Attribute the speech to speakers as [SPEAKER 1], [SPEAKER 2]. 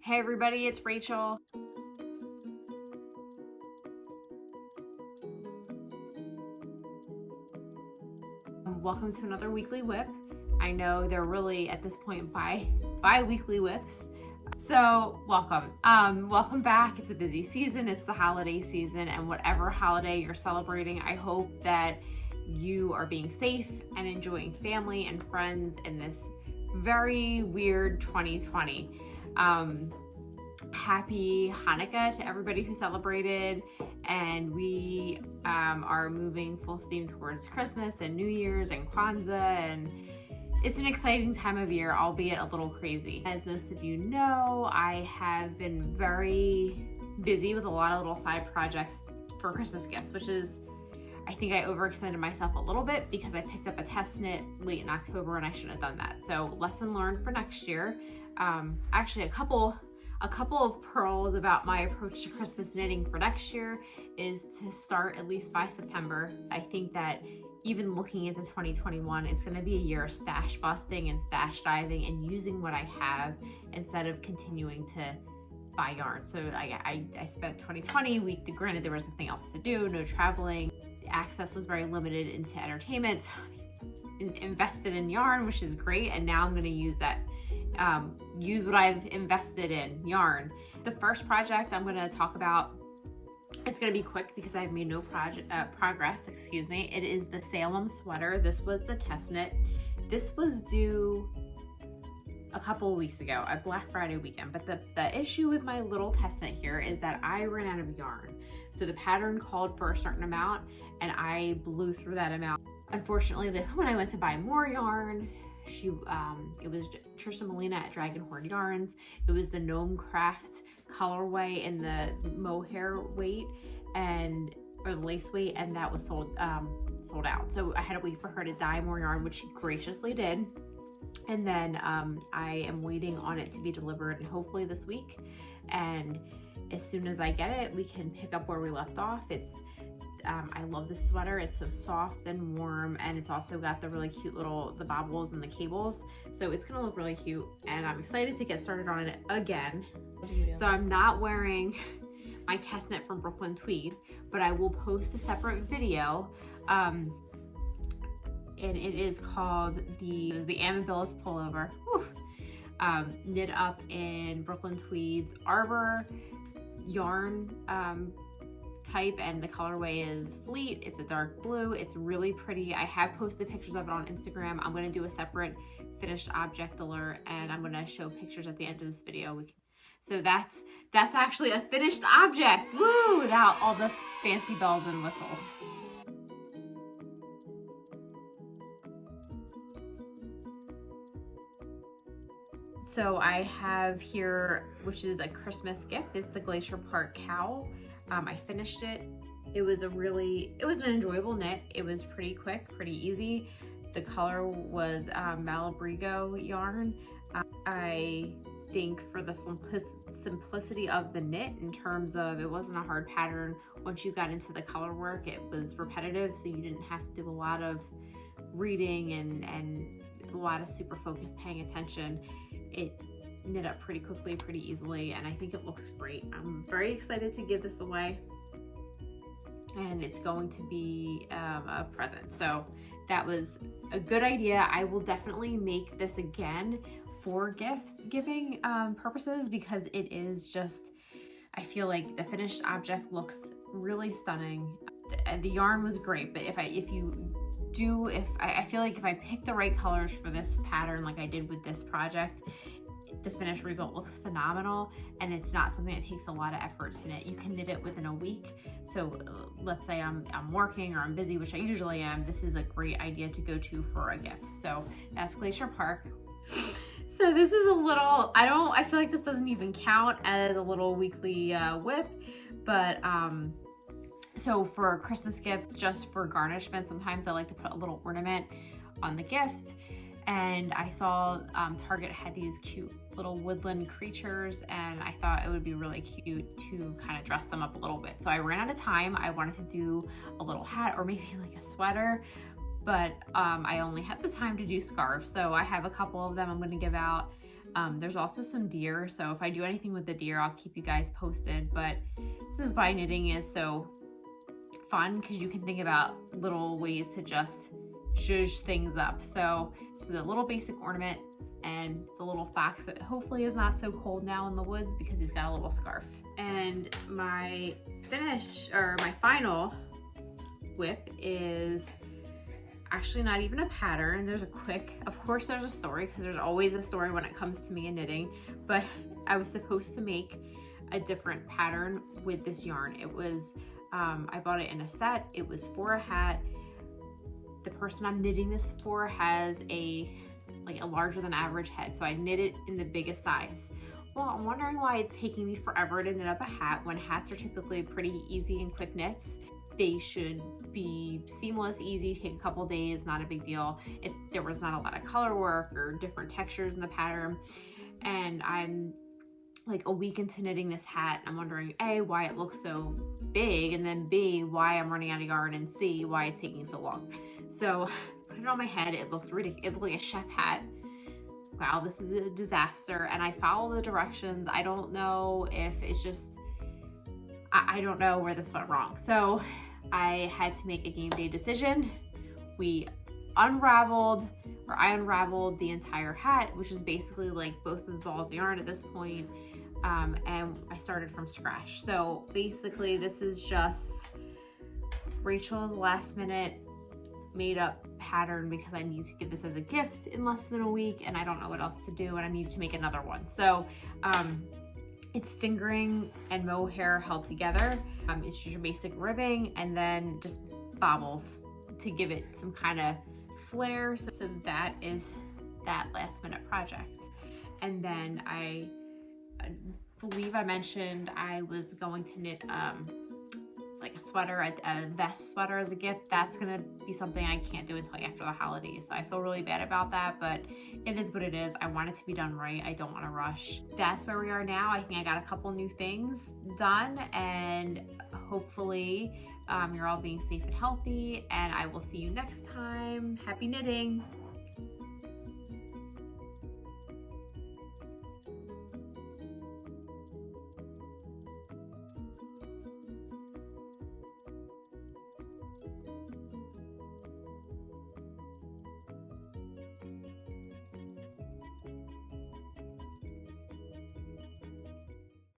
[SPEAKER 1] Hey everybody, it's Rachel. Welcome to another weekly WIP. I know they're really at this point bi-weekly WIPs. So welcome. Welcome back. It's a busy season. It's the holiday season, and whatever holiday you're celebrating, I hope that you are being safe and enjoying family and friends in this very weird 2020. Happy Hanukkah to everybody who celebrated, and we are moving full steam towards Christmas and New Year's and Kwanzaa, and it's an exciting time of year, albeit a little crazy. As most of you know, I have been very busy with a lot of little side projects for Christmas gifts, which is, I think I overextended myself a little bit because I picked up a test knit late in October and I shouldn't have done that. So lesson learned for next year. Actually a couple of pearls about my approach to Christmas knitting for next year is to start at least by September. I think that even looking into 2021, it's going to be a year of stash busting and stash diving and using what I have instead of continuing to buy yarn. So I spent 2020, granted there was nothing else to do, no traveling, access was very limited into entertainment, invested in yarn, which is great, and now I'm going to use that. Use what I've invested in, yarn. The first project I'm going to talk about, it's going to be quick because I've made no progress, excuse me. It is the Salem Sweater. This was the test knit. This was due a couple of weeks ago, a Black Friday weekend, but the issue with my little test knit here is that I ran out of yarn. So the pattern called for a certain amount and I blew through that amount. Unfortunately, when I went to buy more yarn, it was Trisha Molina at Dragon Horde Yarns. It was the Gnome Craft colorway in the mohair weight or the lace weight, and that was sold out. So I had to wait for her to dye more yarn, which she graciously did. And then I am waiting on it to be delivered, and hopefully this week. And as soon as I get it, we can pick up where we left off. I love this sweater. It's so soft and warm, and it's also got the really cute the bobbles and the cables. So it's gonna look really cute, and I'm excited to get started on it again. So I'm not wearing my test knit from Brooklyn Tweed, but I will post a separate video. And it is called the Amabilis Pullover. Knit up in Brooklyn Tweed's Arbor yarn type, and the colorway is Fleet. It's a dark blue. It's really pretty. I have posted pictures of it on Instagram. I'm going to do a separate finished object alert, and I'm going to show pictures at the end of this video. So that's actually a finished object, woo, without all the fancy bells and whistles. So I have here, which is a Christmas gift. It's the Glacier Park Cow. I finished it. It was an enjoyable knit. It was pretty quick, pretty easy. The color was Malabrigo yarn. I think for the simplicity of the knit, in terms of it wasn't a hard pattern. Once you got into the color work, it was repetitive, so you didn't have to do a lot of reading and a lot of super focused paying attention. It knit up pretty quickly, pretty easily, and I think it looks great. I'm very excited to give this away, and it's going to be a present. So that was a good idea. I will definitely make this again for gift giving purposes, because it is just, I feel like the finished object looks really stunning. The yarn was great, but I feel like if I pick the right colors for this pattern like I did with this project, the finished result looks phenomenal, and it's not something that takes a lot of effort to knit. You can knit it within a week. So let's say I'm working or I'm busy, which I usually am. This is a great idea to go to for a gift. So that's Glacier Park. So this is a little, I feel like this doesn't even count as a little weekly WIP, but so for Christmas gifts, just for garnishment, sometimes I like to put a little ornament on the gift. And I saw Target had these cute little woodland creatures, and I thought it would be really cute to kind of dress them up a little bit. So I ran out of time. I wanted to do a little hat or maybe like a sweater, but I only had the time to do scarves. So I have a couple of them I'm going to give out. There's also some deer, so if I do anything with the deer, I'll keep you guys posted. But this is why knitting is so fun, because you can think about little ways to just zhuzh things up. So this is a little basic ornament, and it's a little fox that hopefully is not so cold now in the woods because he's got a little scarf. And my final WIP is actually not even a pattern. There's of course there's a story, because there's always a story when it comes to me and knitting, but I was supposed to make a different pattern with this yarn. It was, I bought it in a set. It was for a hat. The person I'm knitting this for has a larger than average head, so I knit it in the biggest size. Well, I'm wondering why it's taking me forever to knit up a hat when hats are typically pretty easy and quick knits. They should be seamless, easy, take a couple days, not a big deal. There was not a lot of color work or different textures in the pattern. And I'm like a week into knitting this hat, and I'm wondering A, why it looks so big, and then B, why I'm running out of yarn, and C, why it's taking so long. So I put it on my head. It looked ridiculous. It looked like a chef hat. Wow, this is a disaster. And I follow the directions. I don't know if it's just, I don't know where this went wrong. So I had to make a game day decision. I unraveled the entire hat, which is basically like both of the balls of yarn at this point, and I started from scratch. So basically this is just Rachel's last minute made up pattern, because I need to give this as a gift in less than a week, and I don't know what else to do, and I need to make another one. So it's fingering and mohair held together. It's just your basic ribbing, and then just bobbles to give it some kind of flair. So that is that last minute project. And then I believe I mentioned I was going to knit like a sweater, a vest sweater as a gift. That's gonna be something I can't do until after the holidays. So I feel really bad about that, but it is what it is. I want it to be done right. I don't want to rush. That's where we are now. I think I got a couple new things done, and hopefully you're all being safe and healthy, and I will see you next time. Happy knitting.